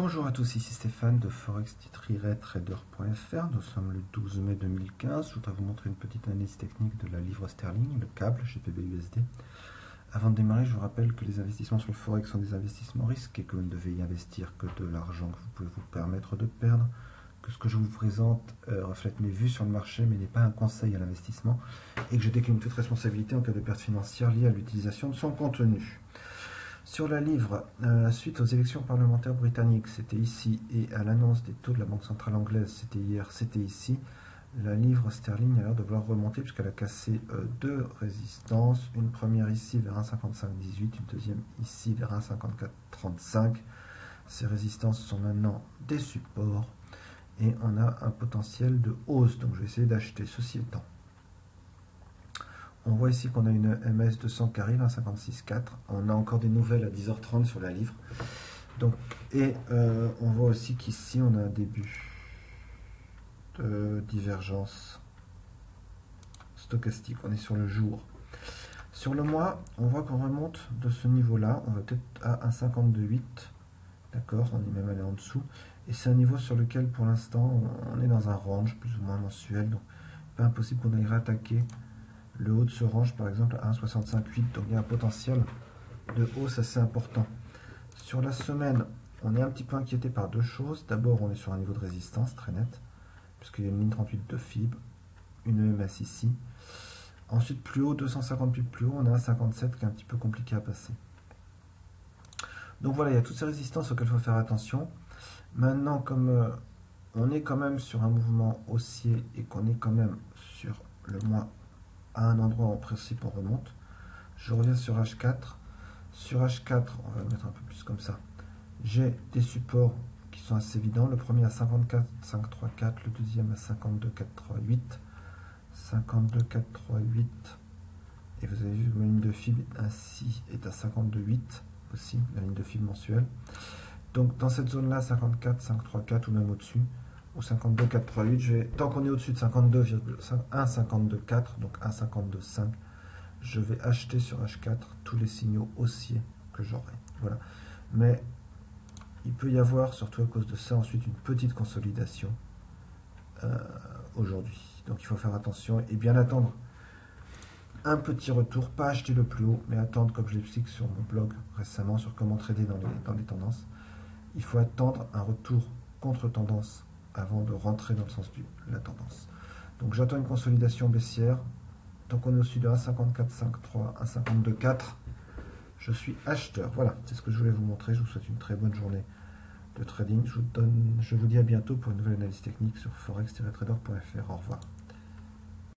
Bonjour à tous, ici Stéphane de forex-trader.fr. Nous sommes le 12 mai 2015. Je voudrais vous montrer une petite analyse technique de la livre sterling, le câble GBP/USD. Avant de démarrer, je vous rappelle que les investissements sur le forex sont des investissements risques et que vous ne devez y investir que de l'argent que vous pouvez vous permettre de perdre, que ce que je vous présente reflète mes vues sur le marché mais n'est pas un conseil à l'investissement et que je décline toute responsabilité en cas de perte financière liée à l'utilisation de son contenu. Sur la livre, suite aux élections parlementaires britanniques, c'était ici, et à l'annonce des taux de la Banque centrale anglaise, c'était hier, c'était ici, la livre sterling a l'air de vouloir remonter puisqu'elle a cassé deux résistances, une première ici vers 1,5518, une deuxième ici vers 1,5435. Ces résistances sont maintenant des supports et on a un potentiel de hausse, donc je vais essayer d'acheter. Ceci étant, on voit ici qu'on a une MS200 qui arrive à 56,4. On a encore des nouvelles à 10h30 sur la livre. Donc, on voit aussi qu'ici on a un début de divergence stochastique. On est sur le jour. Sur le mois, on voit qu'on remonte de ce niveau-là. On va peut-être à 1,52,8. D'accord, on est même allé en dessous. Et c'est un niveau sur lequel pour l'instant on est dans un range plus ou moins mensuel. Donc pas impossible qu'on aille rattaquer le haut de ce range, par exemple, à 1,65,8. Donc il y a un potentiel de hausse assez important. Sur la semaine, on est un petit peu inquiété par deux choses. D'abord, on est sur un niveau de résistance très net, puisqu'il y a une ligne 38 de FIB, une EMS ici. Ensuite, plus haut, 250 pips plus haut, on a un 57 qui est un petit peu compliqué à passer. Donc voilà, il y a toutes ces résistances auxquelles il faut faire attention. Maintenant, comme on est quand même sur un mouvement haussier et qu'on est quand même sur le mois à un endroit où en principe on remonte, je reviens sur H4. Sur H4, on va le mettre un peu plus comme ça. J'ai des supports qui sont assez évidents. Le premier à 54,534, le deuxième à 52,438. 52,438. Et vous avez vu que ma ligne de FIB ainsi est à 52,8 aussi, la ligne de FIB mensuelle. Donc dans cette zone-là, 54,534 ou même au-dessus, ou 52,438, tant qu'on est au-dessus de 52,152,4, donc 1,52,5, je vais acheter sur H4 tous les signaux haussiers que j'aurai. Voilà. Mais il peut y avoir, surtout à cause de ça, ensuite une petite consolidation aujourd'hui. Donc il faut faire attention et bien attendre un petit retour, pas acheter le plus haut, mais attendre, comme je l'explique sur mon blog récemment, sur comment trader dans les tendances. Il faut attendre un retour contre-tendance avant de rentrer dans le sens de la tendance. Donc j'attends une consolidation baissière. Tant qu'on est au-dessus de 1,5453, 1,52,4, je suis acheteur. Voilà, c'est ce que je voulais vous montrer. Je vous souhaite une très bonne journée de trading. Je vous dis à bientôt pour une nouvelle analyse technique sur forex-trader.fr. Au revoir.